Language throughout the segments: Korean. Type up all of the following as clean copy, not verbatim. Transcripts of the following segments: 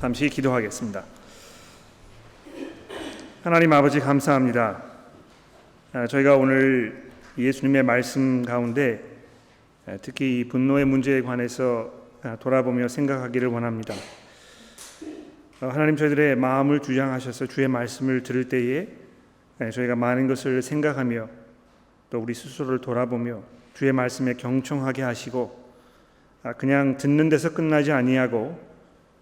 잠시 기도하겠습니다. 하나님 아버지 감사합니다. 저희가 오늘 예수님의 말씀 가운데 특히 이 분노의 문제에 관해서 돌아보며 생각하기를 원합니다. 하나님 저희들의 마음을 주장하셔서 주의 말씀을 들을 때에 저희가 많은 것을 생각하며 또 우리 스스로를 돌아보며 주의 말씀에 경청하게 하시고 그냥 듣는 데서 끝나지 아니하고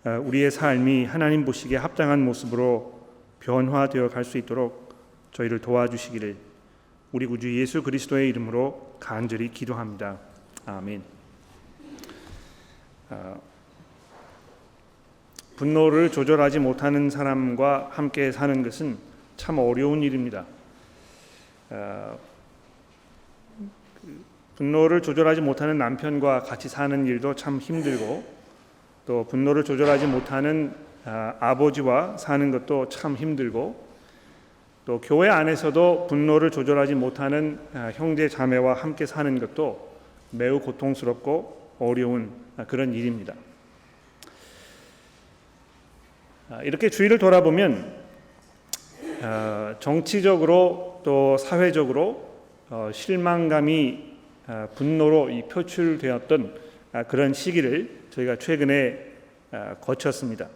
우리의 삶이 하나님 보시기에 합당한 모습으로 변화되어 갈 수 있도록 저희를 도와주시기를 우리 구주 예수 그리스도의 이름으로 간절히 기도합니다. 아멘. 분노를 조절하지 못하는 사람과 함께 사는 것은 참 어려운 일입니다. 분노를 조절하지 못하는 남편과 같이 사는 일도 참 힘들고 또 분노를 조절하지 못하는 아버지와 사는 것도 참 힘들고 또 교회 안에서도 분노를 조절하지 못하는 형제 자매와 함께 사는 것도 매우 고통스럽고 어려운 그런 일입니다. 이렇게 주위를 돌아보면 정치적으로 또 사회적으로 실망감이 분노로 표출되었던 그런 시기를 저희가 최근에 거쳤습니다.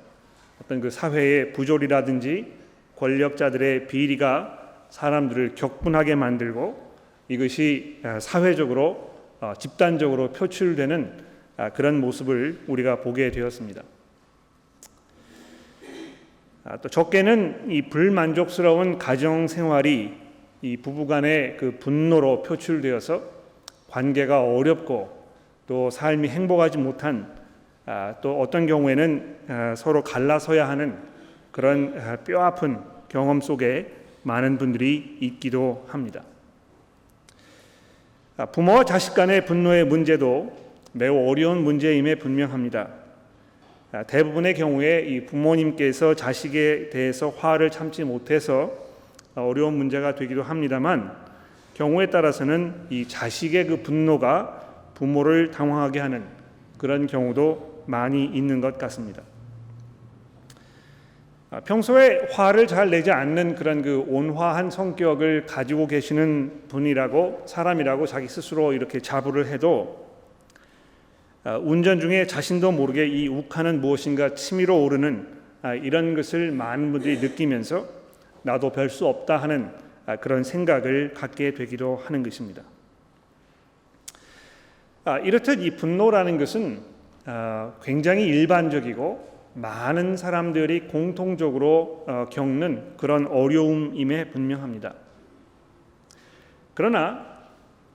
어떤 그 사회의 부조리라든지 권력자들의 비리가 사람들을 격분하게 만들고 이것이 사회적으로 집단적으로 표출되는 그런 모습을 우리가 보게 되었습니다. 또 적게는 이 불만족스러운 가정 생활이 이 부부간의 그 분노로 표출되어서 관계가 어렵고 또 삶이 행복하지 못한 또 어떤 경우에는 서로 갈라서야 하는 그런 뼈아픈 경험 속에 많은 분들이 있기도 합니다. 부모와 자식 간의 분노의 문제도 매우 어려운 문제임에 분명합니다. 대부분의 경우에 이 부모님께서 자식에 대해서 화를 참지 못해서 어려운 문제가 되기도 합니다만 경우에 따라서는 이 자식의 그 분노가 부모를 당황하게 하는 그런 경우도 많이 있는 것 같습니다. 평소에 화를 잘 내지 않는 그런 그 온화한 성격을 가지고 계시는 분이라고 사람이라고 자기 스스로 이렇게 자부를 해도 운전 중에 자신도 모르게 이 욱하는 무엇인가 치밀어 오르는 이런 것을 많은 분들이 느끼면서 나도 별 수 없다 하는 그런 생각을 갖게 되기도 하는 것입니다. 이렇듯 이 분노라는 것은 굉장히 일반적이고 많은 사람들이 공통적으로 겪는 그런 어려움임에 분명합니다. 그러나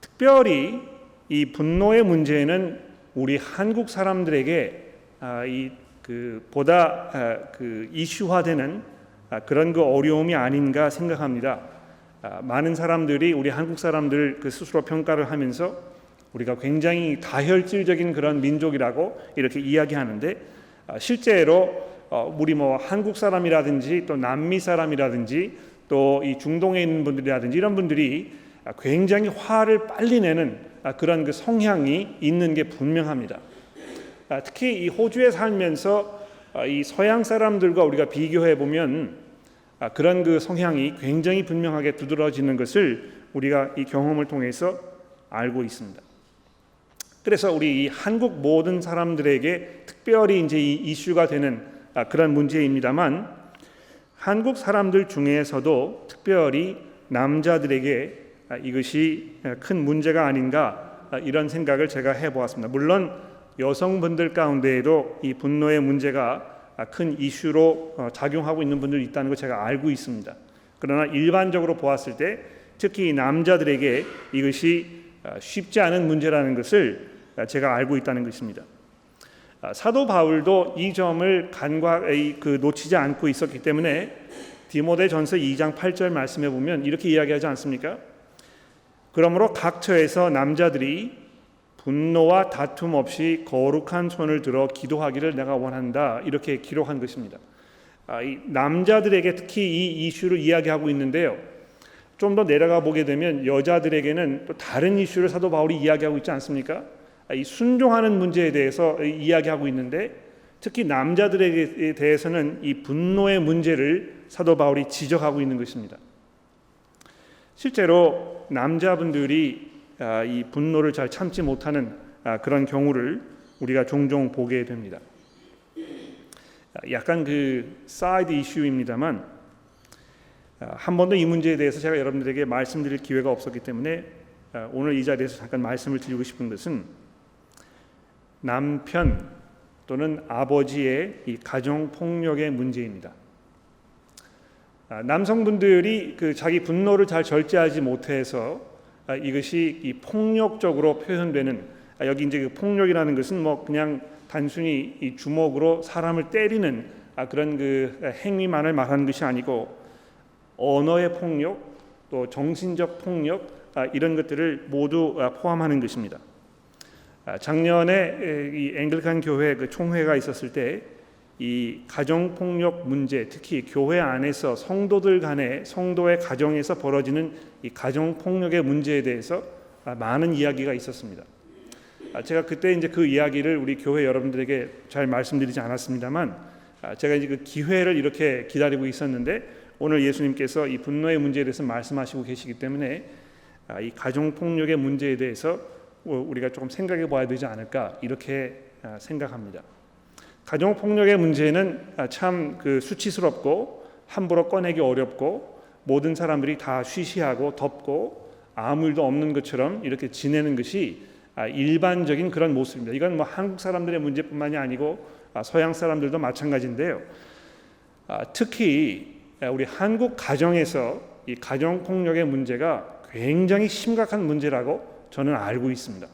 특별히 이 분노의 문제는 우리 한국 사람들에게 보다 이슈화되는 그런 그 어려움이 아닌가 생각합니다. 많은 사람들이 우리 한국 사람들 그 스스로 평가를 하면서 우리가 굉장히 다혈질적인 그런 민족이라고 이렇게 이야기하는데 실제로 우리 한국 사람이라든지 또 남미 사람이라든지 또 이 중동에 있는 분들이라든지 이런 분들이 굉장히 화를 빨리 내는 그런 그 성향이 있는 게 분명합니다. 특히 이 호주에 살면서 이 서양 사람들과 우리가 비교해 보면 그런 그 성향이 굉장히 분명하게 두드러지는 것을 우리가 이 경험을 통해서 알고 있습니다. 그래서 우리 이 한국 모든 사람들에게 특별히 이제 이 이슈가 되는 그런 문제입니다만 한국 사람들 중에서도 특별히 남자들에게 이것이 큰 문제가 아닌가 이런 생각을 제가 해보았습니다. 물론 여성분들 가운데에도 이 분노의 문제가 큰 이슈로 작용하고 있는 분들이 있다는 걸 제가 알고 있습니다. 그러나 일반적으로 보았을 때 특히 남자들에게 이것이 쉽지 않은 문제라는 것을 제가 알고 있다는 것입니다. 사도 바울도 이 점을 놓치지 않고 있었기 때문에 디모데전서 2장 8절 말씀에 보면 이렇게 이야기하지 않습니까? 그러므로 각 처에서 남자들이 분노와 다툼 없이 거룩한 손을 들어 기도하기를 내가 원한다 이렇게 기록한 것입니다. 이 남자들에게 특히 이 이슈를 이야기하고 있는데요. 좀 더 내려가 보게 되면 여자들에게는 또 다른 이슈를 사도 바울이 이야기하고 있지 않습니까? 이 순종하는 문제에 대해서 이야기하고 있는데 특히 남자들에 대해서는 이 분노의 문제를 사도 바울이 지적하고 있는 것입니다. 실제로 남자분들이 이 분노를 잘 참지 못하는 그런 경우를 우리가 종종 보게 됩니다. 약간 그 사이드 이슈입니다만 한 번도 이 문제에 대해서 제가 여러분들에게 말씀드릴 기회가 없었기 때문에 오늘 이 자리에서 잠깐 말씀을 드리고 싶은 것은 남편 또는 아버지의 이 가정 폭력의 문제입니다. 남성분들이 그 자기 분노를 잘 절제하지 못해서 이것이 이 폭력적으로 표현되는, 여기 이제 그 폭력이라는 것은 뭐 그냥 단순히 이 주먹으로 사람을 때리는 그런 그 행위만을 말하는 것이 아니고 언어의 폭력, 또 정신적 폭력, 이런 것들을 모두 포함하는 것입니다. 작년에 이 앵글리칸 교회 그 총회가 있었을 때 이 가정 폭력 문제, 특히 교회 안에서 성도들 간의 성도의 가정에서 벌어지는 이 가정 폭력의 문제에 대해서 많은 이야기가 있었습니다. 제가 그때 이제 그 이야기를 우리 교회 여러분들에게 잘 말씀드리지 않았습니다만, 제가 이제 그 기회를 이렇게 기다리고 있었는데 오늘 예수님께서 이 분노의 문제에 대해서 말씀하시고 계시기 때문에 이 가정 폭력의 문제에 대해서 우리가 조금 생각해 봐야 되지 않을까 이렇게 생각합니다. 가정 폭력의 문제는 참 그 수치스럽고 함부로 꺼내기 어렵고 모든 사람들이 다 쉬쉬하고 덮고 아무 일도 없는 것처럼 이렇게 지내는 것이 일반적인 그런 모습입니다. 이건 뭐 한국 사람들의 문제뿐만이 아니고 서양 사람들도 마찬가지인데요. 특히 우리 한국 가정에서 이 가정 폭력의 문제가 굉장히 심각한 문제라고 저는 알고 있습니다.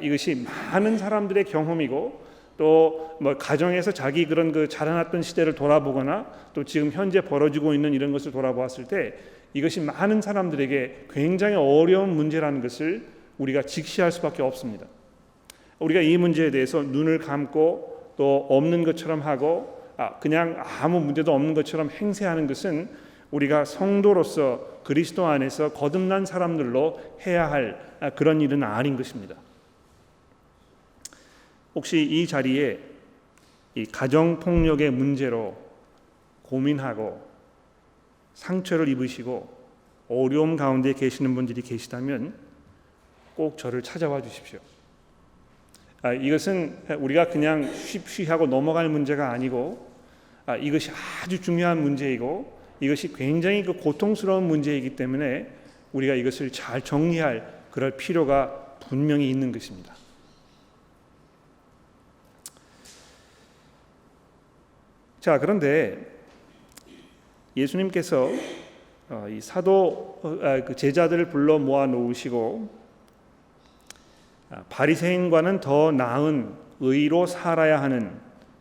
이것이 많은 사람들의 경험이고 또 뭐 가정에서 자기 그런 그 자라났던 시대를 돌아보거나 또 지금 현재 벌어지고 있는 이런 것을 돌아보았을 때 이것이 많은 사람들에게 굉장히 어려운 문제라는 것을 우리가 직시할 수밖에 없습니다. 우리가 이 문제에 대해서 눈을 감고 또 없는 것처럼 하고 그냥 아무 문제도 없는 것처럼 행세하는 것은 우리가 성도로서 그리스도 안에서 거듭난 사람들로 해야 할 그런 일은 아닌 것입니다. 혹시 이 자리에 이 가정 폭력의 문제로 고민하고 상처를 입으시고 어려움 가운데 계시는 분들이 계시다면 꼭 저를 찾아와 주십시오. 이것은 우리가 그냥 쉬쉬하고 넘어갈 문제가 아니고 이것이 아주 중요한 문제이고 이것이 굉장히 그 고통스러운 문제이기 때문에 우리가 이것을 잘 정리할 그럴 필요가 분명히 있는 것입니다. 자, 그런데 예수님께서 이 사도 그 제자들을 불러 모아 놓으시고 바리새인과는 더 나은 의로 살아야 하는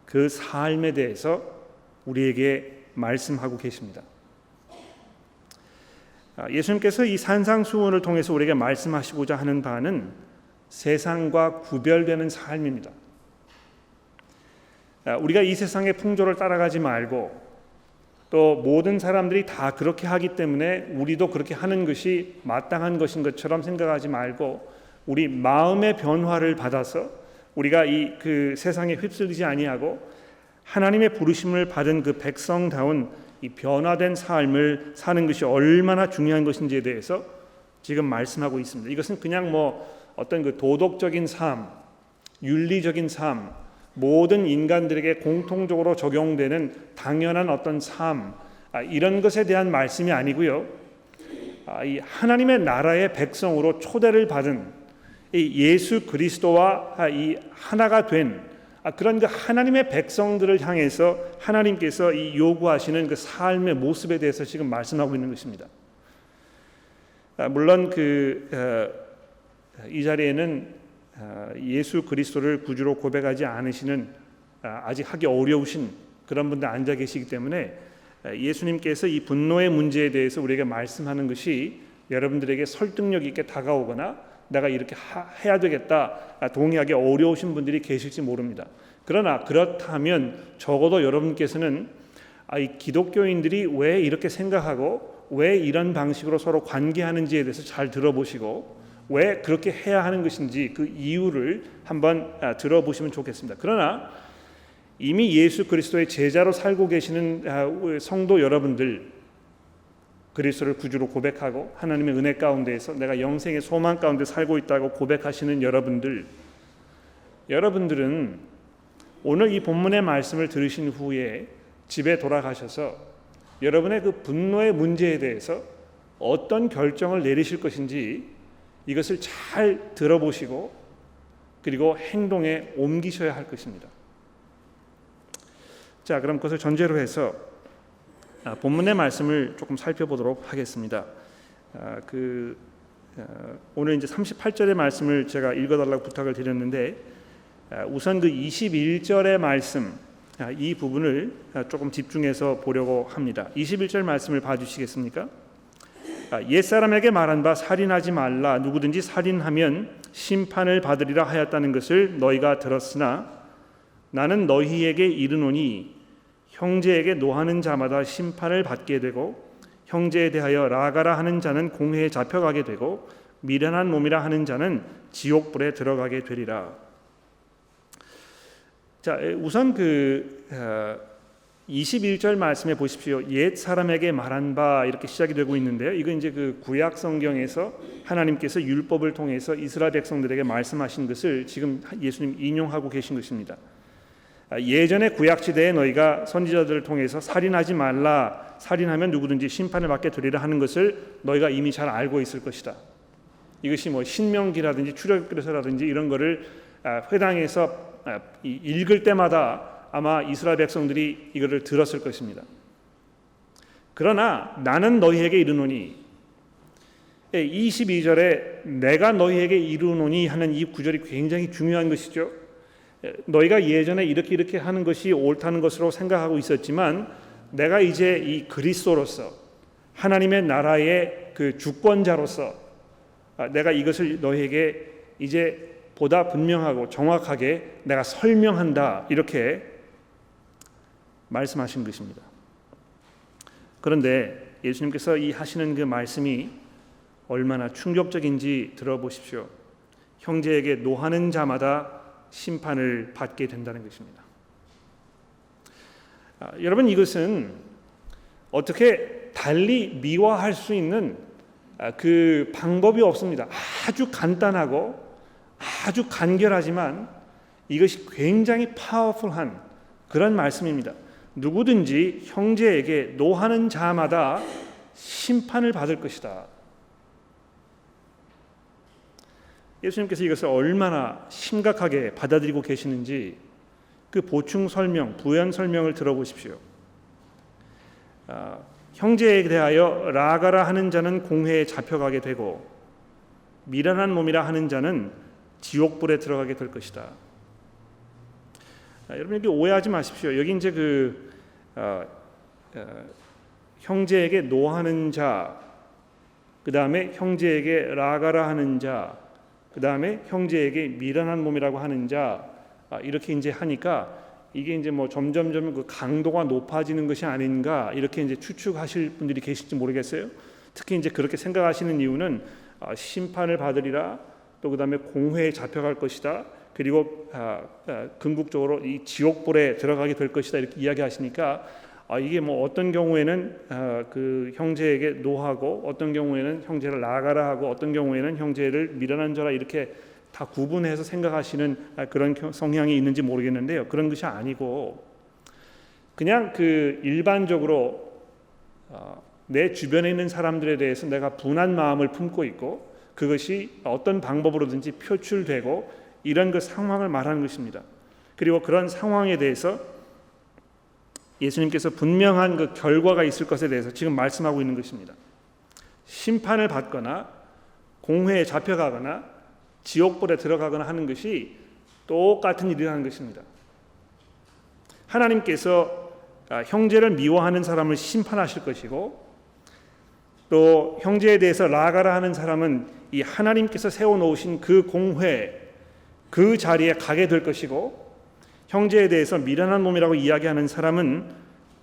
그 삶에 대해서 우리에게 말씀하고 계십니다. 예수님께서 이 산상수훈을 통해서 우리에게 말씀하시고자 하는 바는 세상과 구별되는 삶입니다. 우리가 이 세상의 풍조를 따라가지 말고 또 모든 사람들이 다 그렇게 하기 때문에 우리도 그렇게 하는 것이 마땅한 것인 것처럼 생각하지 말고 우리 마음의 변화를 받아서 우리가 이 그 세상에 휩쓸리지 아니하고 하나님의 부르심을 받은 그 백성다운 이 변화된 삶을 사는 것이 얼마나 중요한 것인지에 대해서 지금 말씀하고 있습니다. 이것은 그냥 뭐 어떤 그 도덕적인 삶, 윤리적인 삶, 모든 인간들에게 공통적으로 적용되는 당연한 어떤 삶, 이런 것에 대한 말씀이 아니고요. 이 하나님의 나라의 백성으로 초대를 받은 이 예수 그리스도와 이 하나가 된 그런 그 하나님의 백성들을 향해서 하나님께서 이 요구하시는 그 삶의 모습에 대해서 지금 말씀하고 있는 것입니다. 물론 이 자리에는 예수 그리스도를 구주로 고백하지 않으시는 아직 하기 어려우신 그런 분들 앉아 계시기 때문에 예수님께서 이 분노의 문제에 대해서 우리에게 말씀하는 것이 여러분들에게 설득력 있게 다가오거나 내가 이렇게 해야 되겠다 동의하기 어려우신 분들이 계실지 모릅니다. 그러나 그렇다면 적어도 여러분께서는 이 기독교인들이 왜 이렇게 생각하고 왜 이런 방식으로 서로 관계하는지에 대해서 잘 들어보시고 왜 그렇게 해야 하는 것인지 그 이유를 한번 들어보시면 좋겠습니다. 그러나 이미 예수 그리스도의 제자로 살고 계시는 성도 여러분들, 그리스도를 구주로 고백하고 하나님의 은혜 가운데에서 내가 영생의 소망 가운데 살고 있다고 고백하시는 여러분들은 오늘 이 본문의 말씀을 들으신 후에 집에 돌아가셔서 여러분의 그 분노의 문제에 대해서 어떤 결정을 내리실 것인지 이것을 잘 들어보시고 그리고 행동에 옮기셔야 할 것입니다. 자, 그럼 그것을 전제로 해서 본문의 말씀을 조금 살펴보도록 하겠습니다. 오늘 이제 38절의 말씀을 제가 읽어달라고 부탁을 드렸는데 우선 그 21절의 말씀 이 부분을 조금 집중해서 보려고 합니다. 21절 말씀을 봐주시겠습니까? 옛사람에게 말한 바 살인하지 말라. 누구든지 살인하면 심판을 받으리라 하였다는 것을 너희가 들었으나 나는 너희에게 이르노니 형제에게 노하는 자마다 심판을 받게 되고 형제에 대하여 라가라 하는 자는 공회에 잡혀가게 되고 미련한 놈이라 하는 자는 지옥불에 들어가게 되리라. 자, 우선 21절 말씀에 보십시오. 옛 사람에게 말한 바 이렇게 시작이 되고 있는데요. 이건 이제 그 구약 성경에서 하나님께서 율법을 통해서 이스라엘 백성들에게 말씀하신 것을 지금 예수님 인용하고 계신 것입니다. 예전에 구약 시대에 너희가 선지자들을 통해서 살인하지 말라, 살인하면 누구든지 심판을 받게 되리라 하는 것을 너희가 이미 잘 알고 있을 것이다. 이것이 뭐 신명기라든지 출애굽기서라든지 이런 거를 회당에서 읽을 때마다 아마 이스라엘 백성들이 이거를 들었을 것입니다. 그러나 나는 너희에게 이르노니 22절에 내가 너희에게 이르노니 하는 이 구절이 굉장히 중요한 것이죠. 너희가 예전에 이렇게 하는 것이 옳다는 것으로 생각하고 있었지만 내가 이제 이 그리스도로서 하나님의 나라의 그 주권자로서 내가 이것을 너희에게 이제 보다 분명하고 정확하게 내가 설명한다 이렇게 말씀하신 것입니다. 그런데 예수님께서 이 하시는 그 말씀이 얼마나 충격적인지 들어보십시오. 형제에게 노하는 자마다 심판을 받게 된다는 것입니다. 여러분, 이것은 어떻게 달리 미화할 수 있는 그 방법이 없습니다. 아주 간단하고 아주 간결하지만 이것이 굉장히 파워풀한 그런 말씀입니다. 누구든지 형제에게 노하는 자마다 심판을 받을 것이다. 예수님께서 이것을 얼마나 심각하게 받아들이고 계시는지 그 보충 설명, 부연 설명을 들어보십시오. 형제에 대하여 라가라 하는 자는 공회에 잡혀가게 되고 미련한 놈이라 하는 자는 지옥불에 들어가게 될 것이다. 여러분, 여기 오해하지 마십시오. 여기 이제 형제에게 노하는 자, 그 다음에 형제에게 라가라 하는 자, 그 다음에 형제에게 미련한 놈이라고 하는 자, 이렇게 이제 하니까 이게 이제 뭐 점점점 그 강도가 높아지는 것이 아닌가 이렇게 이제 추측하실 분들이 계실지 모르겠어요. 특히 이제 그렇게 생각하시는 이유는 심판을 받으리라, 또 그 다음에 공회에 잡혀갈 것이다, 그리고 궁극적으로 이 지옥불에 들어가게 될 것이다 이렇게 이야기하시니까 이게 뭐 어떤 경우에는 그 형제에게 노하고 어떤 경우에는 형제를 나가라 하고 어떤 경우에는 형제를 미련한 자라 이렇게 다 구분해서 생각하시는 그런 성향이 있는지 모르겠는데요. 그런 것이 아니고 그냥 그 일반적으로 내 주변에 있는 사람들에 대해서 내가 분한 마음을 품고 있고 그것이 어떤 방법으로든지 표출되고 이런 그 상황을 말하는 것입니다. 그리고 그런 상황에 대해서 예수님께서 분명한 그 결과가 있을 것에 대해서 지금 말씀하고 있는 것입니다. 심판을 받거나 공회에 잡혀가거나 지옥불에 들어가거나 하는 것이 똑같은 일이라는 것입니다. 하나님께서 형제를 미워하는 사람을 심판하실 것이고 또 형제에 대해서 라가라 하는 사람은 이 하나님께서 세워놓으신 그 공회 그 자리에 가게 될 것이고 형제에 대해서 미련한 놈이라고 이야기하는 사람은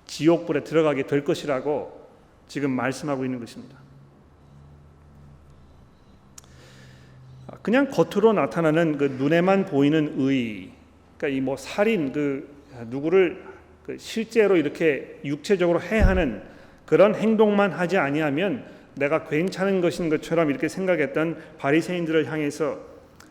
지옥불에 들어가게 될 것이라고 지금 말씀하고 있는 것입니다. 그냥 겉으로 나타나는 그 눈에만 보이는 의, 그러니까 이 뭐 살인, 그 누구를 실제로 이렇게 육체적으로 해하는 그런 행동만 하지 아니하면 내가 괜찮은 것인 것처럼 이렇게 생각했던 바리새인들을 향해서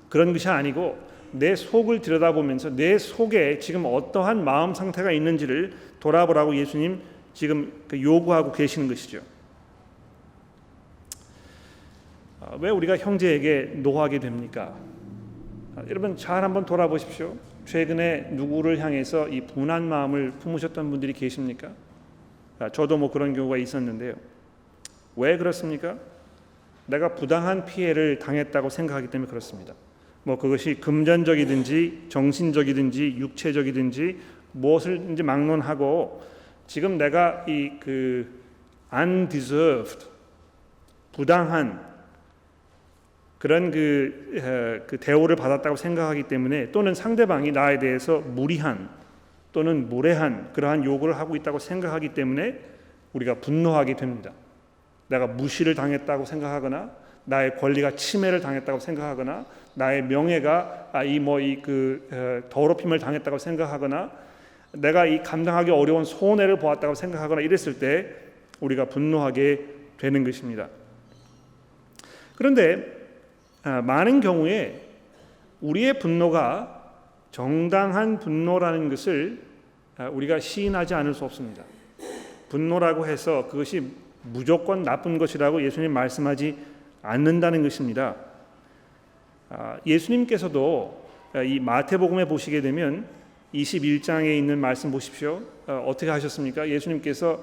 그런 것이 아니고 내 속을 들여다보면서 내 속에 지금 어떠한 마음 상태가 있는지를 돌아보라고 예수님 지금 요구하고 계시는 것이죠. 왜 우리가 형제에게 노하게 됩니까? 여러분 잘 한번 돌아보십시오. 최근에 누구를 향해서 이 분한 마음을 품으셨던 분들이 계십니까? 저도 뭐 그런 경우가 있었는데요. 왜 그렇습니까? 내가 부당한 피해를 당했다고 생각하기 때문에 그렇습니다. 뭐 그것이 금전적이든지 정신적이든지 육체적이든지 무엇을든지 막론하고 지금 내가 이 undeserved 부당한 그런 그 대우를 받았다고 생각하기 때문에 또는 상대방이 나에 대해서 무리한 또는 무례한 그러한 요구를 하고 있다고 생각하기 때문에 우리가 분노하게 됩니다. 내가 무시를 당했다고 생각하거나 나의 권리가 침해를 당했다고 생각하거나 나의 명예가 더럽힘을 당했다고 생각하거나 내가 이 감당하기 어려운 손해를 보았다고 생각하거나 이랬을 때 우리가 분노하게 되는 것입니다. 그런데 많은 경우에 우리의 분노가 정당한 분노라는 것을 우리가 시인하지 않을 수 없습니다. 분노라고 해서 그것이 무조건 나쁜 것이라고 예수님 말씀하지 않는다는 것입니다. 예수님께서도 이 마태복음에 보시게 되면 21장에 있는 말씀 보십시오. 어떻게 하셨습니까? 예수님께서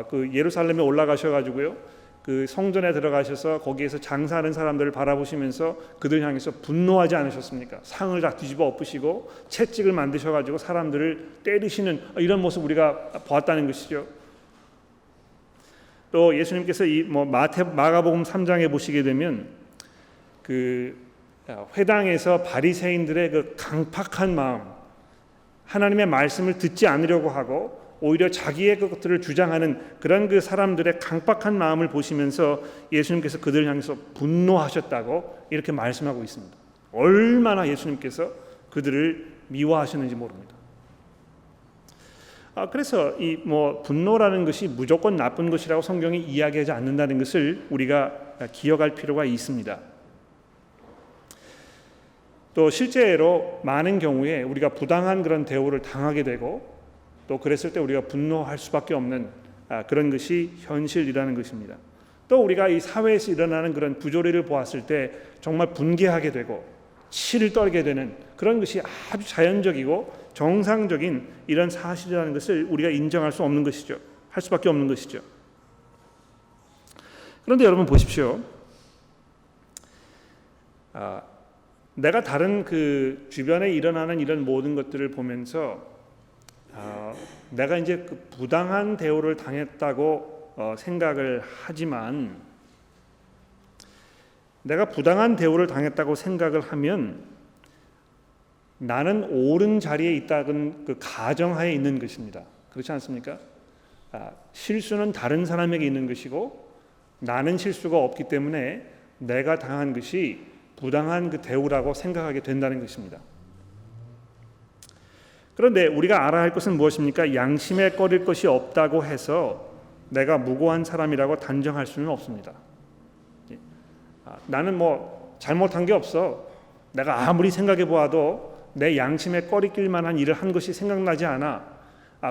그 예루살렘에 올라가셔가지고요. 그 성전에 들어가셔서 거기에서 장사하는 사람들을 바라보시면서 그들 향해서 분노하지 않으셨습니까? 상을 다 뒤집어 엎으시고 채찍을 만드셔가지고 사람들을 때리시는 이런 모습 우리가 보았다는 것이죠. 또 예수님께서 이 마가복음 3장에 보시게 되면 그 회당에서 바리새인들의 그 강팍한 마음, 하나님의 말씀을 듣지 않으려고 하고 오히려 자기의 것들을 주장하는 그런 그 사람들의 강박한 마음을 보시면서 예수님께서 그들을 향해서 분노하셨다고 이렇게 말씀하고 있습니다. 얼마나 예수님께서 그들을 미워하셨는지 모릅니다. 그래서 이 분노라는 것이 무조건 나쁜 것이라고 성경이 이야기하지 않는다는 것을 우리가 기억할 필요가 있습니다. 또 실제로 많은 경우에 우리가 부당한 그런 대우를 당하게 되고 또 그랬을 때 우리가 분노할 수밖에 없는 그런 것이 현실이라는 것입니다. 또 우리가 이 사회에서 일어나는 그런 부조리를 보았을 때 정말 분개하게 되고 치를 떨게 되는 그런 것이 아주 자연적이고 정상적인 이런 사실이라는 것을 우리가 인정할 수 없는 것이죠. 할 수밖에 없는 것이죠. 그런데 여러분 보십시오. 내가 다른 그 주변에 일어나는 이런 모든 것들을 보면서 내가 이제 그 부당한 대우를 당했다고 생각을 하지만 내가 부당한 대우를 당했다고 생각을 하면 나는 옳은 자리에 있다는 그 가정하에 있는 것입니다. 그렇지 않습니까? 실수는 다른 사람에게 있는 것이고 나는 실수가 없기 때문에 내가 당한 것이 부당한 그 대우라고 생각하게 된다는 것입니다. 그런데 우리가 알아야 할 것은 무엇입니까? 양심에 꺼릴 것이 없다고 해서 내가 무고한 사람이라고 단정할 수는 없습니다. 나는 잘못한 게 없어. 내가 아무리 생각해 보아도 내 양심에 꺼리낄 만한 일을 한 것이 생각나지 않아.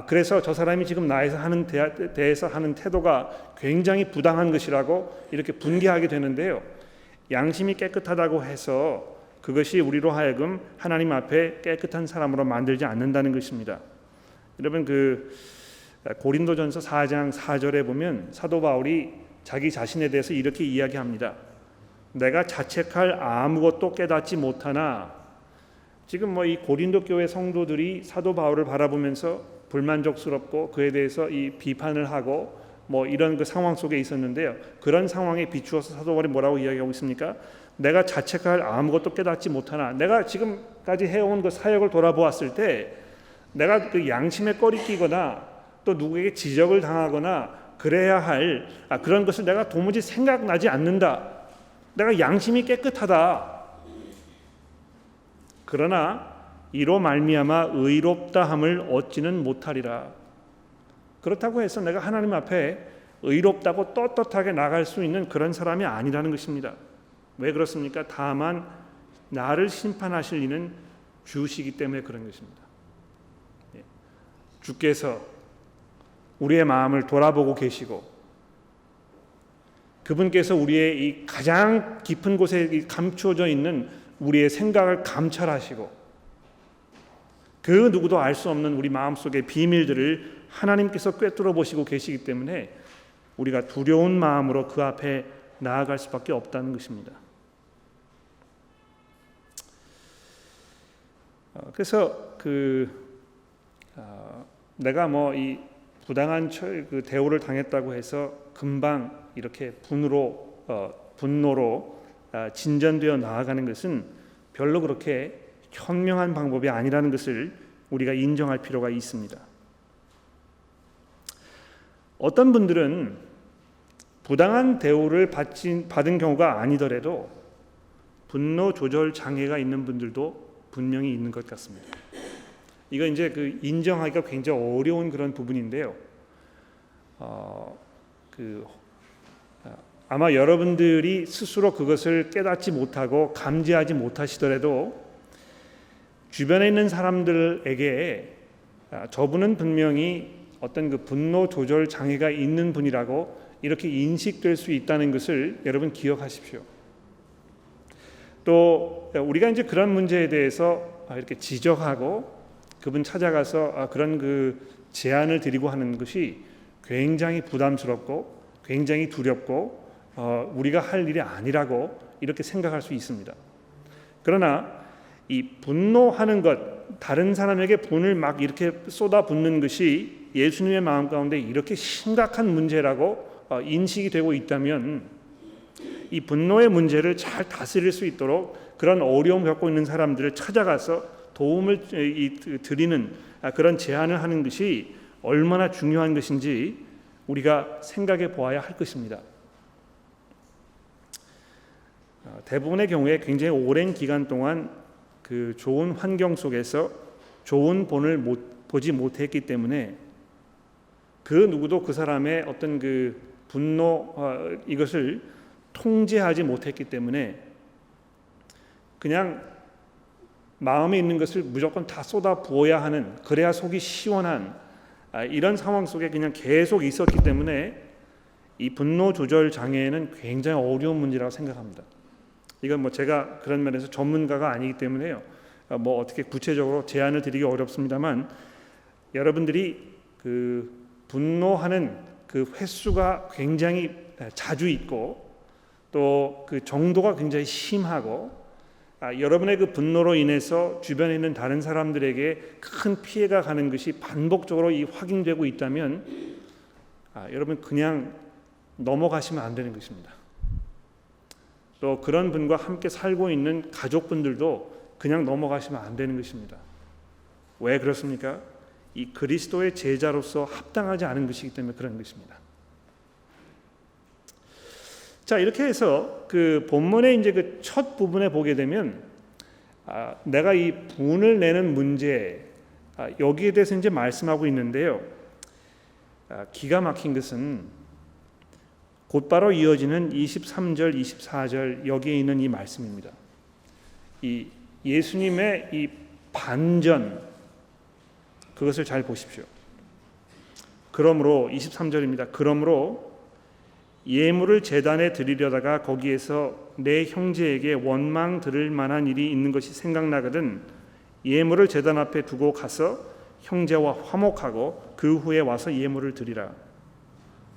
그래서 저 사람이 지금 나에서 대해서 하는 태도가 굉장히 부당한 것이라고 이렇게 분개하게 되는데요. 양심이 깨끗하다고 해서 그것이 우리로 하여금 하나님 앞에 깨끗한 사람으로 만들지 않는다는 것입니다. 여러분 고린도전서 4장 4절에 보면 사도 바울이 자기 자신에 대해서 이렇게 이야기합니다. 내가 자책할 아무것도 깨닫지 못하나 지금 이 고린도 교회 성도들이 사도 바울을 바라보면서 불만족스럽고 그에 대해서 이 비판을 하고 이런 그 상황 속에 있었는데요. 그런 상황에 비추어서 사도 바울이 뭐라고 이야기하고 있습니까? 내가 자책할 아무것도 깨닫지 못하나 내가 지금까지 해온 그 사역을 돌아보았을 때 내가 그 양심에 꺼리끼거나 또 누구에게 지적을 당하거나 그래야 할 그런 것을 내가 도무지 생각나지 않는다. 내가 양심이 깨끗하다. 그러나 이로 말미암아 의롭다함을 얻지는 못하리라. 그렇다고 해서 내가 하나님 앞에 의롭다고 떳떳하게 나갈 수 있는 그런 사람이 아니라는 것입니다. 왜 그렇습니까? 다만 나를 심판하실 이는 주시기 때문에 그런 것입니다. 주께서 우리의 마음을 돌아보고 계시고 그분께서 우리의 이 가장 깊은 곳에 감추어져 있는 우리의 생각을 감찰하시고 그 누구도 알 수 없는 우리 마음속의 비밀들을 하나님께서 꿰뚫어 보시고 계시기 때문에 우리가 두려운 마음으로 그 앞에 나아갈 수밖에 없다는 것입니다. 그래서 내가 뭐 이 부당한 대우를 당했다고 해서 금방 이렇게 분노로 진전되어 나아가는 것은 별로 그렇게 현명한 방법이 아니라는 것을 우리가 인정할 필요가 있습니다. 어떤 분들은 부당한 대우를 받은 경우가 아니더라도 분노 조절 장애가 있는 분들도 분명히 있는 것 같습니다. 이거 이제 인정하기가 굉장히 어려운 그런 부분인데요. 아마 여러분들이 스스로 그것을 깨닫지 못하고 감지하지 못하시더라도 주변에 있는 사람들에게 저분은 분명히 어떤 분노 조절 장애가 있는 분이라고 이렇게 인식될 수 있다는 것을 여러분 기억하십시오. 또 우리가 이제 그런 문제에 대해서 이렇게 지적하고 그분 찾아가서 그런 제안을 드리고 하는 것이 굉장히 부담스럽고 굉장히 두렵고 우리가 할 일이 아니라고 이렇게 생각할 수 있습니다. 그러나 이 분노하는 것, 다른 사람에게 분을 막 이렇게 쏟아붓는 것이 예수님의 마음 가운데 이렇게 심각한 문제라고 인식이 되고 있다면 이 분노의 문제를 잘 다스릴 수 있도록 그런 어려움을 갖고 있는 사람들을 찾아가서 도움을 드리는 그런 제안을 하는 것이 얼마나 중요한 것인지 우리가 생각해 보아야 할 것입니다. 대부분의 경우에 굉장히 오랜 기간 동안 좋은 환경 속에서 좋은 본을 보지 못했기 때문에 그 누구도 그 사람의 어떤 분노 이것을 통제하지 못했기 때문에 그냥 마음에 있는 것을 무조건 다 쏟아 부어야 하는, 그래야 속이 시원한 이런 상황 속에 그냥 계속 있었기 때문에 이 분노 조절 장애는 굉장히 어려운 문제라고 생각합니다. 이건 뭐 제가 그런 면에서 전문가가 아니기 때문에요. 뭐 어떻게 구체적으로 제안을 드리기 어렵습니다만 여러분들이 분노하는 횟수가 굉장히 자주 있고 또 정도가 굉장히 심하고 여러분의 분노로 인해서 주변에 있는 다른 사람들에게 큰 피해가 가는 것이 반복적으로 확인되고 있다면 여러분 그냥 넘어가시면 안 되는 것입니다. 또 그런 분과 함께 살고 있는 가족분들도 그냥 넘어가시면 안 되는 것입니다. 왜 그렇습니까? 이 그리스도의 제자로서 합당하지 않은 것이기 때문에 그런 것입니다. 자, 이렇게 해서 본문의 이제 첫 부분에 보게 되면 내가 이 분을 내는 문제 여기에 대해서 이제 말씀하고 있는데요. 기가 막힌 것은 곧바로 이어지는 23절, 24절 여기에 있는 이 말씀입니다. 이 예수님의 이 반전 그것을 잘 보십시오. 그러므로 23절입니다. 그러므로 예물을 제단에 드리려다가 거기에서 내 형제에게 원망 들을 만한 일이 있는 것이 생각나거든 예물을 제단 앞에 두고 가서 형제와 화목하고 그 후에 와서 예물을 드리라.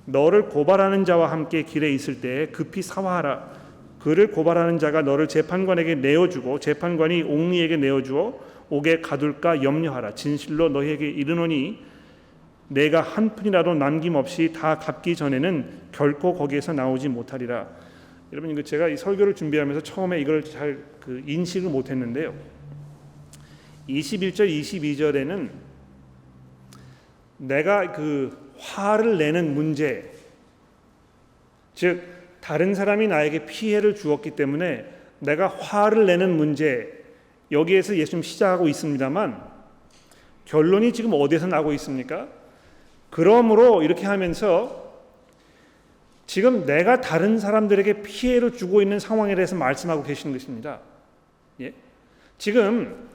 너를 고발하는 자와 함께 길에 있을 때에 급히 사화하라. 그를 고발하는 자가 너를 재판관에게 내어주고 재판관이 옥리에게 내어주어 옥에 가둘까 염려하라. 진실로 너희에게 이르노니 내가 한 푼이라도 남김없이 다 갚기 전에는 결코 거기에서 나오지 못하리라. 여러분 이거 제가 이 설교를 준비하면서 처음에 이걸 잘 인식을 못했는데요. 21절, 22절에는 내가 화를 내는 문제, 즉 다른 사람이 나에게 피해를 주었기 때문에 내가 화를 내는 문제 여기에서 예수님 시작하고 있습니다만 결론이 지금 어디에서 나고 있습니까? 그러므로 이렇게 하면서 지금 내가 다른 사람들에게 피해를 주고 있는 상황에 대해서 말씀하고 계시는 것입니다. 예? 지금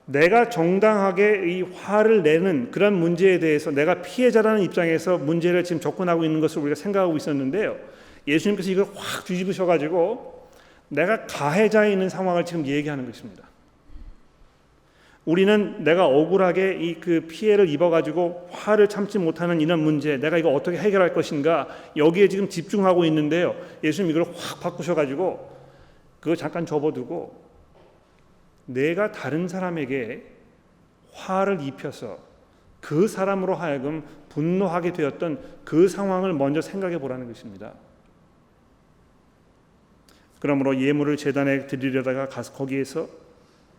내가 정당하게 이 화를 내는 그런 문제에 대해서 내가 피해자라는 입장에서 문제를 지금 접근하고 있는 것을 우리가 생각하고 있었는데요. 예수님께서 이걸 확 뒤집으셔가지고 내가 가해자에 있는 상황을 지금 얘기하는 것입니다. 우리는 내가 억울하게 이 그 피해를 입어가지고 화를 참지 못하는 이런 문제, 내가 이거 어떻게 해결할 것인가, 여기에 지금 집중하고 있는데요. 예수님 이걸 확 바꾸셔가지고 그거 잠깐 접어두고 내가 다른 사람에게 화를 입혀서 그 사람으로 하여금 분노하게 되었던 그 상황을 먼저 생각해 보라는 것입니다. 그러므로 예물을 제단에 드리려다가 가서 거기에서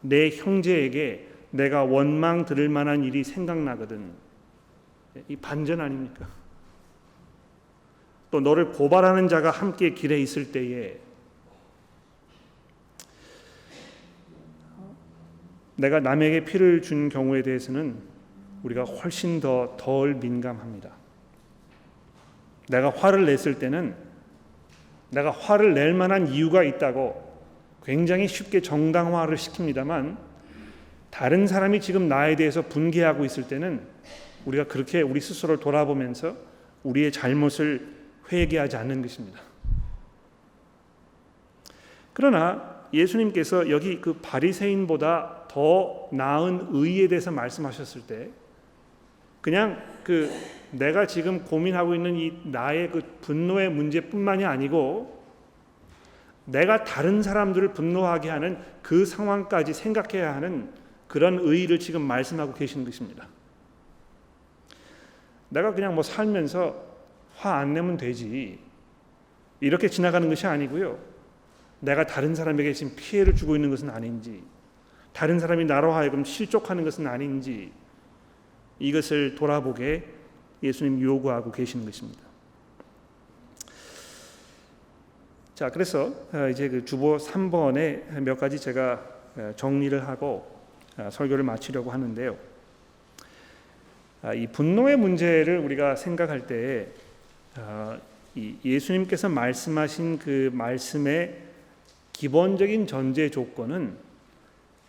내 형제에게 내가 원망 들을 만한 일이 생각나거든. 이 반전 아닙니까? 또 너를 고발하는 자가 함께 길에 있을 때에 내가 남에게 피를 준 경우에 대해서는 우리가 훨씬 더 덜 민감합니다. 내가 화를 냈을 때는 내가 화를 낼 만한 이유가 있다고 굉장히 쉽게 정당화를 시킵니다만 다른 사람이 지금 나에 대해서 분개하고 있을 때는 우리가 그렇게 우리 스스로를 돌아보면서 우리의 잘못을 회개하지 않는 것입니다. 그러나 예수님께서 여기 그 바리새인보다 더 나은 의에 대해서 말씀하셨을 때 그냥 그 내가 지금 고민하고 있는 이 나의 그 분노의 문제뿐만이 아니고 내가 다른 사람들을 분노하게 하는 그 상황까지 생각해야 하는 그런 의의를 지금 말씀하고 계시는 것입니다. 내가 그냥 뭐 살면서 화 안 내면 되지 이렇게 지나가는 것이 아니고요. 내가 다른 사람에게 지금 피해를 주고 있는 것은 아닌지, 다른 사람이 나로 하여금 실족하는 것은 아닌지 이것을 돌아보게 예수님 요구하고 계시는 것입니다. 자, 그래서 이제 그 주보 3번에 몇 가지 제가 정리를 하고 설교를 마치려고 하는데요. 이 분노의 문제를 우리가 생각할 때 예수님께서 말씀하신 그 말씀의 기본적인 전제 조건은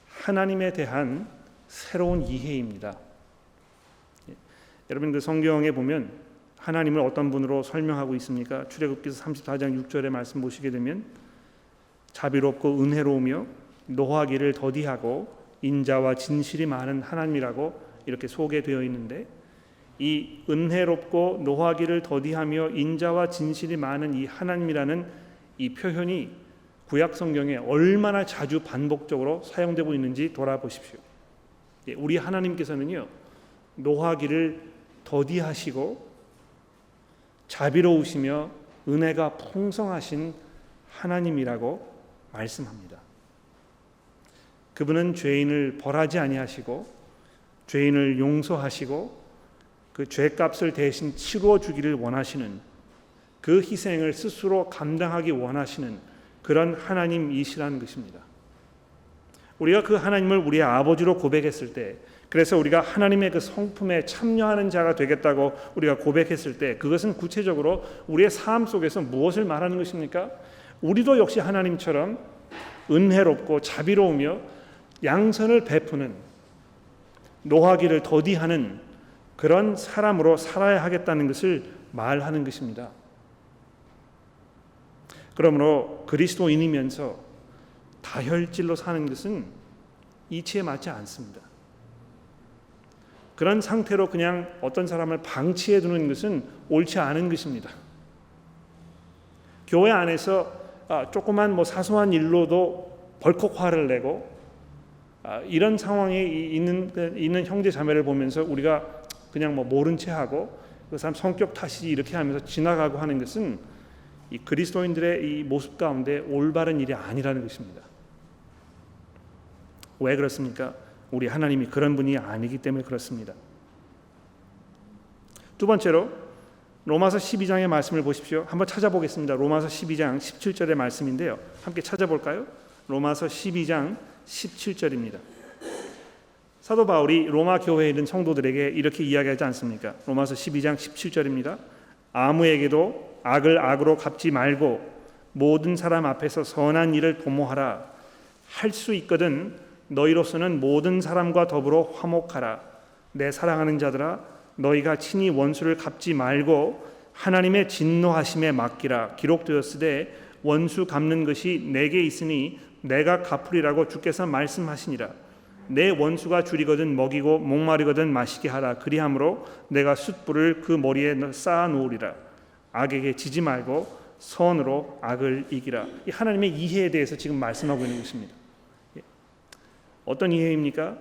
하나님에 대한 새로운 이해입니다. 여러분 그 성경에 보면 하나님을 어떤 분으로 설명하고 있습니까? 출애굽기서 34장 6절의 말씀 보시게 되면 자비롭고 은혜로우며 노하기를 더디하고 인자와 진실이 많은 하나님이라고 이렇게 소개되어 있는데 이 은혜롭고 노하기를 더디하며 인자와 진실이 많은 이 하나님이라는 이 표현이 구약 성경에 얼마나 자주 반복적으로 사용되고 있는지 돌아보십시오. 우리 하나님께서는요 노하기를 더디하시고 자비로우시며 은혜가 풍성하신 하나님이라고 말씀합니다. 그분은 죄인을 벌하지 아니하시고 죄인을 용서하시고 그 죄값을 대신 치루어 주기를 원하시는 그 희생을 스스로 감당하기 원하시는 그런 하나님이시라는 것입니다. 우리가 그 하나님을 우리의 아버지로 고백했을 때, 그래서 우리가 하나님의 그 성품에 참여하는 자가 되겠다고 우리가 고백했을 때 그것은 구체적으로 우리의 삶 속에서 무엇을 말하는 것입니까? 우리도 역시 하나님처럼 은혜롭고 자비로우며 양선을 베푸는 노하기를 더디하는 그런 사람으로 살아야 하겠다는 것을 말하는 것입니다. 그러므로 그리스도인이면서 다혈질로 사는 것은 이치에 맞지 않습니다. 그런 상태로 그냥 어떤 사람을 방치해 두는 것은 옳지 않은 것입니다. 교회 안에서 조그만 뭐 사소한 일로도 벌컥 화를 내고 이런 상황에 있는 형제 자매를 보면서 우리가 그냥 뭐 모른 채 하고 그 사람 성격 탓이지 이렇게 하면서 지나가고 하는 것은 이 그리스도인들의 이 모습 가운데 올바른 일이 아니라는 것입니다. 왜 그렇습니까? 우리 하나님이 그런 분이 아니기 때문에 그렇습니다. 두 번째로 로마서 12장의 말씀을 보십시오. 한번 찾아보겠습니다. 로마서 12장 17절의 말씀인데요. 함께 찾아볼까요? 로마서 12장 17절입니다. 사도 바울이 로마 교회에 있는 성도들에게 이렇게 이야기하지 않습니까? 로마서 12장 17절입니다. 아무에게도 악을 악으로 갚지 말고 모든 사람 앞에서 선한 일을 도모하라. 할 수 있거든 너희로서는 모든 사람과 더불어 화목하라. 내 사랑하는 자들아, 너희가 친히 원수를 갚지 말고 하나님의 진노하심에 맡기라. 기록되었으되 원수 갚는 것이 내게 있으니 내가 갚으리라고 주께서 말씀하시니라. 내 원수가 줄이거든 먹이고 목마르거든 마시게 하라. 그리함으로 내가 숯불을 그 머리에 쌓아 놓으리라. 악에게 지지 말고 선으로 악을 이기라. 이 하나님의 이해에 대해서 지금 말씀하고 있는 것입니다. 어떤 이해입니까?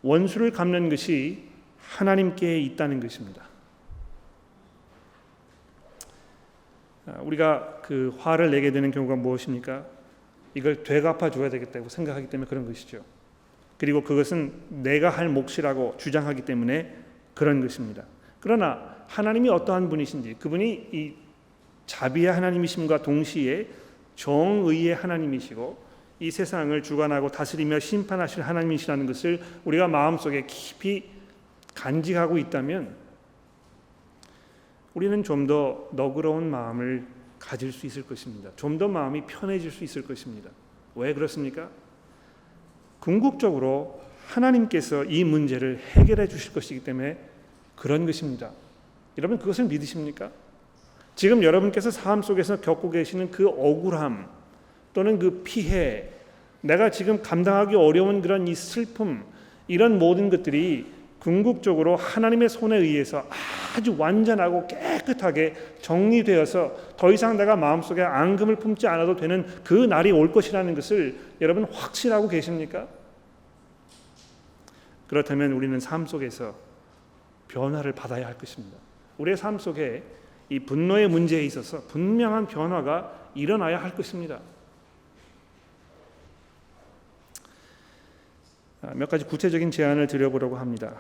원수를 갚는 것이 하나님께 있다는 것입니다. 우리가 그 화를 내게 되는 경우가 무엇입니까? 이걸 되갚아 줘야 되겠다고 생각하기 때문에 그런 것이죠. 그리고 그것은 내가 할 몫이라고 주장하기 때문에 그런 것입니다. 그러나 하나님이 어떠한 분이신지, 그분이 이 자비의 하나님이심과 동시에 정의의 하나님이시고 이 세상을 주관하고 다스리며 심판하실 하나님이시라는 것을 우리가 마음속에 깊이 간직하고 있다면 우리는 좀 더 너그러운 마음을 가질 수 있을 것입니다. 좀 더 마음이 편해질 수 있을 것입니다. 왜 그렇습니까? 궁극적으로 하나님께서 이 문제를 해결해 주실 것이기 때문에 그런 것입니다. 여러분 그것을 믿으십니까? 지금 여러분께서 삶 속에서 겪고 계시는 그 억울함 또는 그 피해, 내가 지금 감당하기 어려운 그런 이 슬픔, 이런 모든 것들이 궁극적으로 하나님의 손에 의해서 아주 완전하고 깨끗하게 정리되어서 더 이상 내가 마음속에 앙금을 품지 않아도 되는 그 날이 올 것이라는 것을 여러분 확신하고 계십니까? 그렇다면 우리는 삶 속에서 변화를 받아야 할 것입니다. 우리의 삶 속에 이 분노의 문제에 있어서 분명한 변화가 일어나야 할 것입니다. 몇 가지 구체적인 제안을 드려보려고 합니다.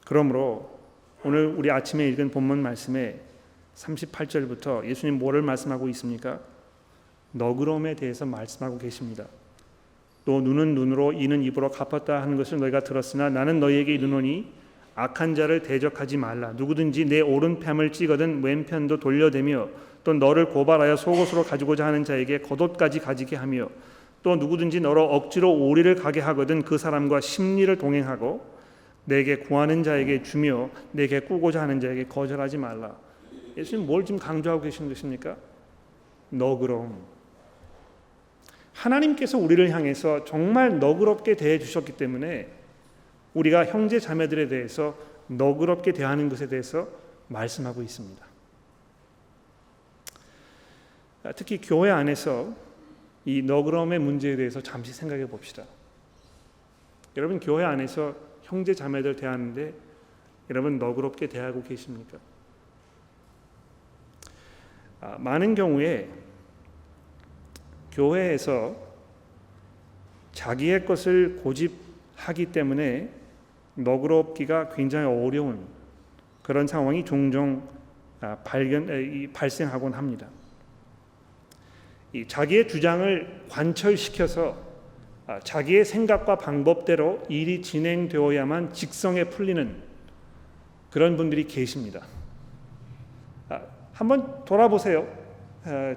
그러므로 오늘 우리 아침에 읽은 본문 말씀에 38절부터 예수님 뭐를 말씀하고 있습니까? 너그러움에 대해서 말씀하고 계십니다. 또 눈은 눈으로 이는 입으로 갚았다 하는 것을 너희가 들었으나 나는 너희에게 이르노니 악한 자를 대적하지 말라. 누구든지 내 오른편을 찌거든 왼편도 돌려대며 또 너를 고발하여 속옷으로 가지고자 하는 자에게 겉옷까지 가지게 하며 또 누구든지 너로 억지로 오리를 가게 하거든 그 사람과 심리를 동행하고 내게 구하는 자에게 주며 내게 꾸고자 하는 자에게 거절하지 말라. 예수님 뭘 지금 강조하고 계시는 것입니까? 너그러움. 하나님께서 우리를 향해서 정말 너그럽게 대해 주셨기 때문에 우리가 형제 자매들에 대해서 너그럽게 대하는 것에 대해서 말씀하고 있습니다. 특히 교회 안에서 이 너그러움의 문제에 대해서 잠시 생각해 봅시다. 여러분 교회 안에서 형제 자매들 대하는데 여러분 너그럽게 대하고 계십니까? 많은 경우에 교회에서 자기의 것을 고집하기 때문에 너그럽기가 굉장히 어려운 그런 상황이 종종 발생하곤 합니다. 이 자기의 주장을 관철시켜서 자기의 생각과 방법대로 일이 진행되어야만 직성에 풀리는 그런 분들이 계십니다. 한번 돌아보세요.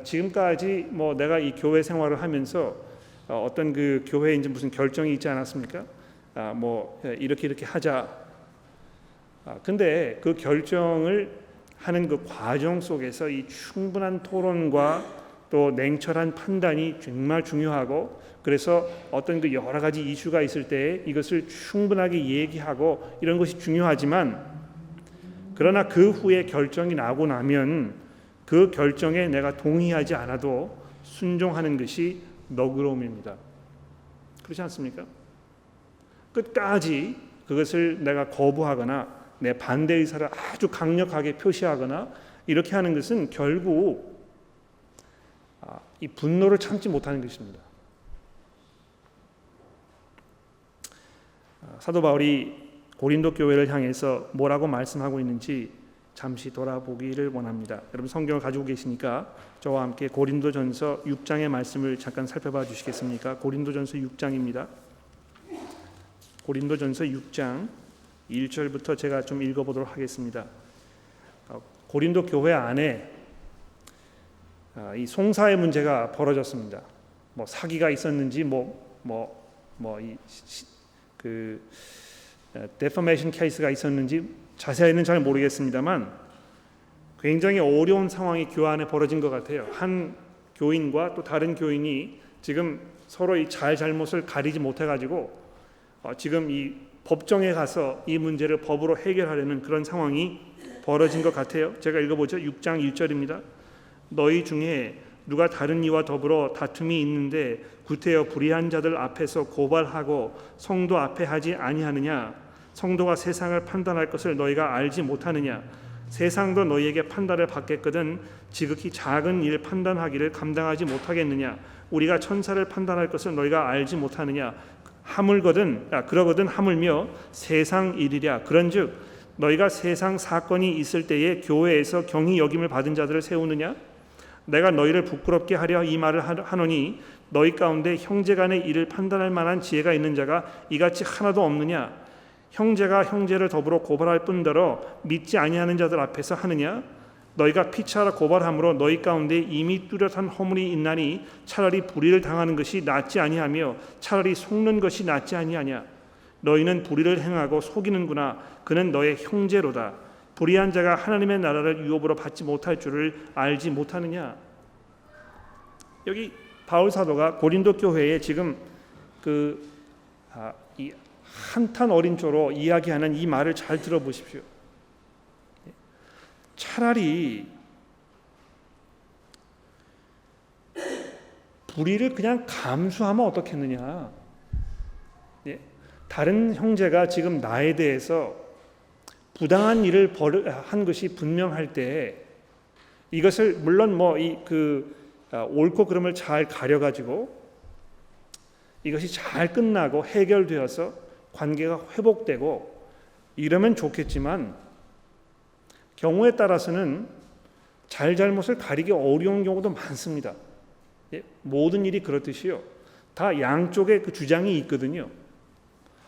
지금까지 뭐 내가 이 교회 생활을 하면서 어떤 그 교회에 이제 무슨 결정이 있지 않았습니까? 뭐 이렇게 하자. 근데 그 결정을 하는 그 과정 속에서 이 충분한 토론과 또 냉철한 판단이 정말 중요하고, 그래서 어떤 그 여러 가지 이슈가 있을 때 이것을 충분하게 얘기하고 이런 것이 중요하지만, 그러나 그 후에 결정이 나고 나면 그 결정에 내가 동의하지 않아도 순종하는 것이 너그러움입니다. 그렇지 않습니까? 끝까지 그것을 내가 거부하거나 내 반대 의사를 아주 강력하게 표시하거나 이렇게 하는 것은 결국 이 분노를 참지 못하는 것입니다. 사도 바울이 고린도 교회를 향해서 뭐라고 말씀하고 있는지 잠시 돌아보기를 원합니다. 여러분 성경을 가지고 계시니까 저와 함께 고린도전서 6장의 말씀을 잠깐 살펴봐 주시겠습니까? 고린도전서 6장입니다. 고린도전서 6장 1절부터 제가 좀 읽어보도록 하겠습니다. 고린도 교회 안에 이 송사의 문제가 벌어졌습니다. 뭐 사기가 있었는지 데퍼메이션 케이스가 있었는지 자세히는 잘 모르겠습니다만 굉장히 어려운 상황이 교회 안에 벌어진 것 같아요. 한 교인과 또 다른 교인이 지금 서로 이 잘못을 가리지 못해가지고 지금 이 법정에 가서 이 문제를 법으로 해결하려는 그런 상황이 벌어진 것 같아요. 제가 읽어보죠. 6장 1절입니다. 너희 중에 누가 다른 이와 더불어 다툼이 있는데 구태여 불의한 자들 앞에서 고발하고 성도 앞에 하지 아니하느냐? 성도가 세상을 판단할 것을 너희가 알지 못하느냐? 세상도 너희에게 판단을 받겠거든 지극히 작은 일 판단하기를 감당하지 못하겠느냐? 우리가 천사를 판단할 것을 너희가 알지 못하느냐? 그러거든 하물며 세상 일이랴. 그런즉 너희가 세상 사건이 있을 때에 교회에서 경히 여김을 받은 자들을 세우느냐? 내가 너희를 부끄럽게 하려 이 말을 하노니 너희 가운데 형제간의 일을 판단할 만한 지혜가 있는 자가 이같이 하나도 없느냐? 형제가 형제를 더불어 고발할 뿐더러 믿지 아니하는 자들 앞에서 하느냐? 너희가 피차라 고발함으로 너희 가운데 이미 뚜렷한 허물이 있나니 차라리 불의를 당하는 것이 낫지 아니하며 차라리 속는 것이 낫지 아니하냐? 너희는 불의를 행하고 속이는구나. 그는 너의 형제로다. 불의한 자가 하나님의 나라를 유업으로 받지 못할 줄을 알지 못하느냐? 여기 바울 사도가 고린도 교회에 지금 이 한탄 어린 조로 이야기하는 이 말을 잘 들어보십시오. 차라리 불의를 그냥 감수하면 어떻겠느냐? 다른 형제가 지금 나에 대해서 부당한 일을 한 것이 분명할 때 이것을 물론 옳고 그름을 잘 가려가지고 이것이 잘 끝나고 해결되어서 관계가 회복되고 이러면 좋겠지만 경우에 따라서는 잘못을 가리기 어려운 경우도 많습니다. 모든 일이 그렇듯이요. 다 양쪽의 그 주장이 있거든요.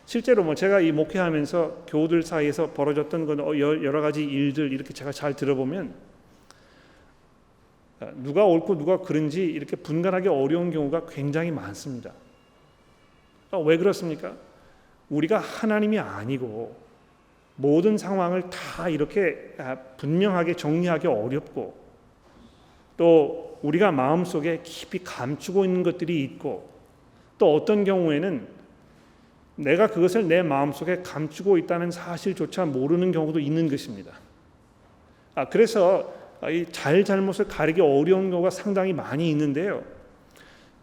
실제로 제가 이 목회하면서 교우들 사이에서 벌어졌던 여러 가지 일들 이렇게 제가 잘 들어보면 누가 옳고 누가 그른지 이렇게 분간하기 어려운 경우가 굉장히 많습니다. 왜 그렇습니까? 우리가 하나님이 아니고 모든 상황을 다 이렇게 분명하게 정리하기 어렵고 또 우리가 마음속에 깊이 감추고 있는 것들이 있고 또 어떤 경우에는 내가 그것을 내 마음속에 감추고 있다는 사실조차 모르는 경우도 있는 것입니다. 그래서 이 잘못을 가리기 어려운 경우가 상당히 많이 있는데요.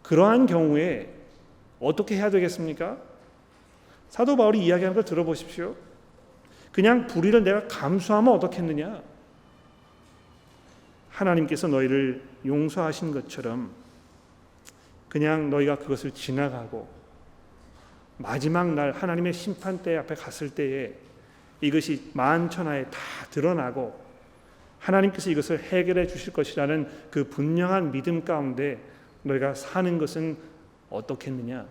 그러한 경우에 어떻게 해야 되겠습니까? 사도 바울이 이야기하는 걸 들어보십시오. 그냥 불의를 내가 감수하면 어떻겠느냐? 하나님께서 너희를 용서하신 것처럼 그냥 너희가 그것을 지나가고 마지막 날 하나님의 심판대 앞에 갔을 때에 이것이 만천하에 다 드러나고 하나님께서 이것을 해결해 주실 것이라는 그 분명한 믿음 가운데 너희가 사는 것은 어떻겠느냐?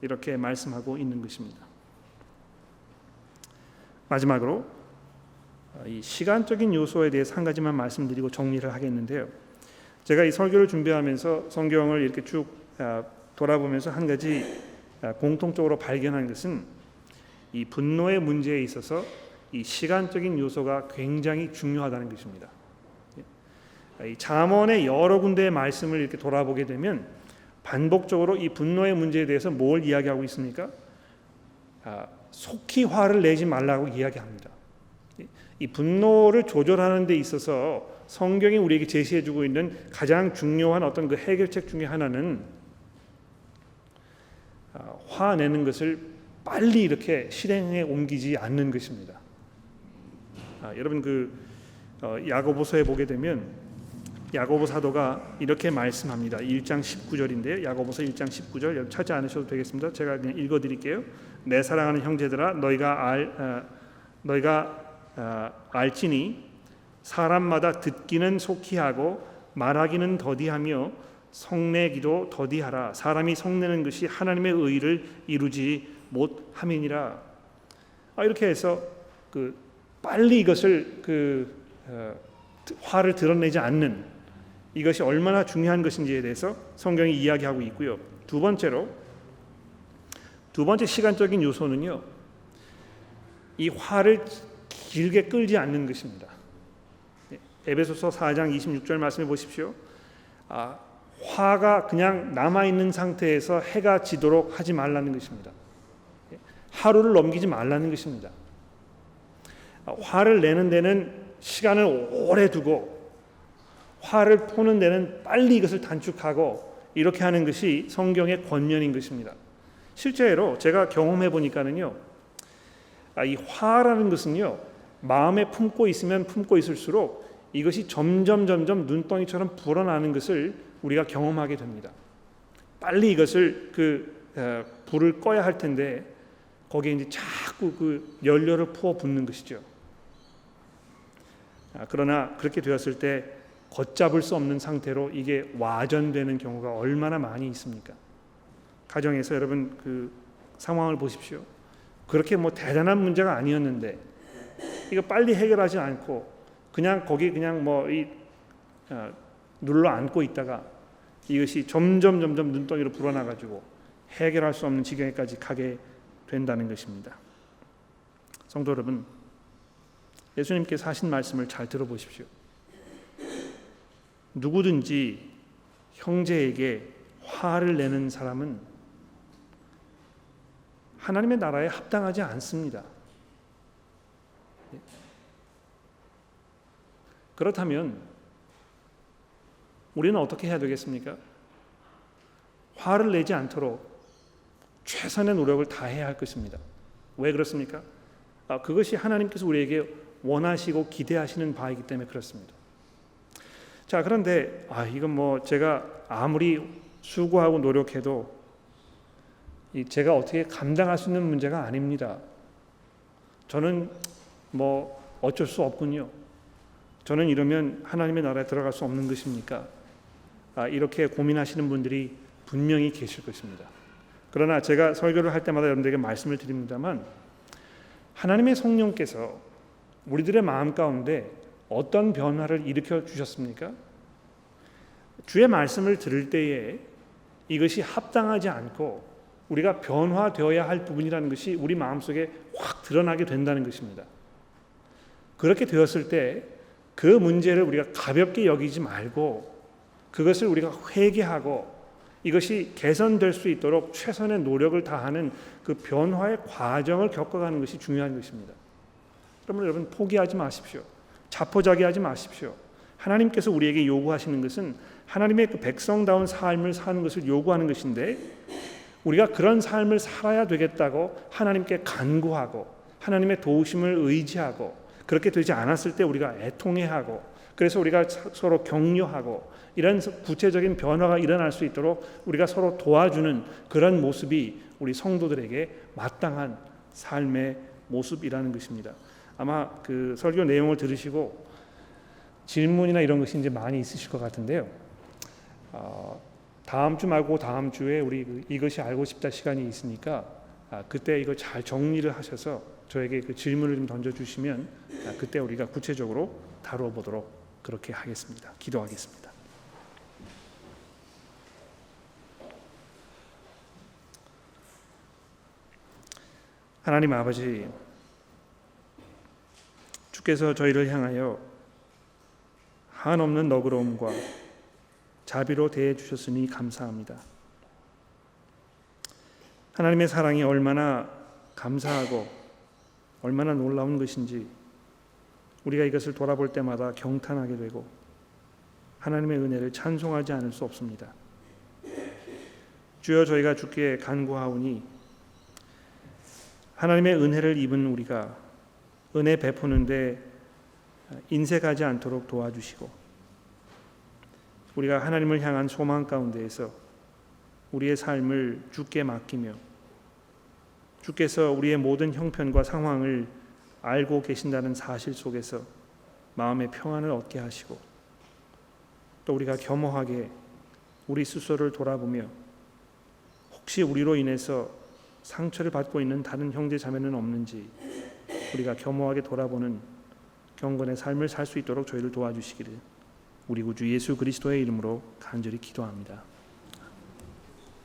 이렇게 말씀하고 있는 것입니다. 마지막으로 이 시간적인 요소에 대해서 한 가지만 말씀드리고 정리를 하겠는데요. 제가 이 설교를 준비하면서 성경을 이렇게 쭉 돌아보면서 한 가지 공통적으로 발견한 것은 이 분노의 문제에 있어서 이 시간적인 요소가 굉장히 중요하다는 것입니다. 이 잠언의 여러 군데의 말씀을 이렇게 돌아보게 되면 반복적으로 이 분노의 문제에 대해서 뭘 이야기하고 있습니까? 속히 화를 내지 말라고 이야기합니다. 이 분노를 조절하는 데 있어서 성경이 우리에게 제시해주고 있는 가장 중요한 어떤 그 해결책 중에 하나는 화내는 것을 빨리 이렇게 실행에 옮기지 않는 것입니다. 여러분 야고보서에 보게 되면 야고보 사도가 이렇게 말씀합니다. 1장 19절인데요. 야고보서 1장 19절 찾지 않으셔도 되겠습니다. 제가 그냥 읽어드릴게요. 내 사랑하는 형제들아 너희가 알지니 사람마다 듣기는 속히 하고 말하기는 더디하며 성내기도 더디하라. 사람이 성내는 것이 하나님의 의를 이루지 못함이니라. 이렇게 해서 빨리 이것을 화를 드러내지 않는 이것이 얼마나 중요한 것인지에 대해서 성경이 이야기하고 있고요. 두 번째 시간적인 요소는요, 이 화를 길게 끌지 않는 것입니다. 에베소서 4장 26절 말씀해 보십시오. 화가 그냥 남아있는 상태에서 해가 지도록 하지 말라는 것입니다. 하루를 넘기지 말라는 것입니다. 화를 내는 데는 시간을 오래 두고 화를 푸는 데는 빨리 이것을 단축하고 이렇게 하는 것이 성경의 권면인 것입니다. 실제로 제가 경험해 보니까는요, 이 화라는 것은요, 마음에 품고 있으면 품고 있을수록 이것이 점점 눈덩이처럼 불어나는 것을 우리가 경험하게 됩니다. 빨리 이것을 불을 꺼야 할 텐데 거기에 이제 자꾸 연료를 부어 붓는 것이죠. 그러나 그렇게 되었을 때 걷잡을 수 없는 상태로 이게 와전되는 경우가 얼마나 많이 있습니까? 가정에서 여러분 상황을 보십시오. 그렇게 대단한 문제가 아니었는데 이거 빨리 해결하지 않고 거기 눌러 앉고 있다가 이것이 점점 눈덩이로 불어나가지고 해결할 수 없는 지경에까지 가게 된다는 것입니다. 성도 여러분, 예수님께서 하신 말씀을 잘 들어보십시오. 누구든지 형제에게 화를 내는 사람은 하나님의 나라에 합당하지 않습니다. 그렇다면 우리는 어떻게 해야 되겠습니까? 화를 내지 않도록 최선의 노력을 다해야 할 것입니다. 왜 그렇습니까? 그것이 하나님께서 우리에게 원하시고 기대하시는 바이기 때문에 그렇습니다. 자, 그런데 이건 제가 아무리 수고하고 노력해도 제가 어떻게 감당할 수 있는 문제가 아닙니다. 저는 어쩔 수 없군요. 저는 이러면 하나님의 나라에 들어갈 수 없는 것입니까? 이렇게 고민하시는 분들이 분명히 계실 것입니다. 그러나 제가 설교를 할 때마다 여러분들에게 말씀을 드립니다만, 하나님의 성령께서 우리들의 마음 가운데 어떤 변화를 일으켜 주셨습니까? 주의 말씀을 들을 때에 이것이 합당하지 않고 우리가 변화되어야 할 부분이라는 것이 우리 마음속에 확 드러나게 된다는 것입니다. 그렇게 되었을 때 그 문제를 우리가 가볍게 여기지 말고 그것을 우리가 회개하고 이것이 개선될 수 있도록 최선의 노력을 다하는 그 변화의 과정을 겪어가는 것이 중요한 것입니다. 여러분 포기하지 마십시오. 자포자기하지 마십시오. 하나님께서 우리에게 요구하시는 것은 하나님의 그 백성다운 삶을 사는 것을 요구하는 것인데, 우리가 그런 삶을 살아야 되겠다고 하나님께 간구하고 하나님의 도우심을 의지하고, 그렇게 되지 않았을 때 우리가 애통해하고, 그래서 우리가 서로 격려하고 이런 구체적인 변화가 일어날 수 있도록 우리가 서로 도와주는 그런 모습이 우리 성도들에게 마땅한 삶의 모습이라는 것입니다. 아마 그 설교 내용을 들으시고 질문이나 이런 것이 이제 많이 있으실 것 같은데요. 다음 주 말고 다음 주에 우리 이것이 알고 싶다 시간이 있으니까 그때 이거 잘 정리를 하셔서 저에게 그 질문을 좀 던져주시면 그때 우리가 구체적으로 다루어 보도록 그렇게 하겠습니다. 기도하겠습니다. 하나님 아버지, 주께서 저희를 향하여 한없는 너그러움과 자비로 대해 주셨으니 감사합니다. 하나님의 사랑이 얼마나 감사하고 얼마나 놀라운 것인지 우리가 이것을 돌아볼 때마다 경탄하게 되고 하나님의 은혜를 찬송하지 않을 수 없습니다. 주여, 저희가 주께 간구하오니 하나님의 은혜를 입은 우리가 은혜 베푸는데 인색하지 않도록 도와주시고, 우리가 하나님을 향한 소망 가운데에서 우리의 삶을 주께 맡기며 주께서 우리의 모든 형편과 상황을 알고 계신다는 사실 속에서 마음의 평안을 얻게 하시고, 또 우리가 겸허하게 우리 스스로를 돌아보며 혹시 우리로 인해서 상처를 받고 있는 다른 형제 자매는 없는지 우리가 겸허하게 돌아보는 경건의 삶을 살 수 있도록 저희를 도와주시기를 우리 구주 예수 그리스도의 이름으로 간절히 기도합니다.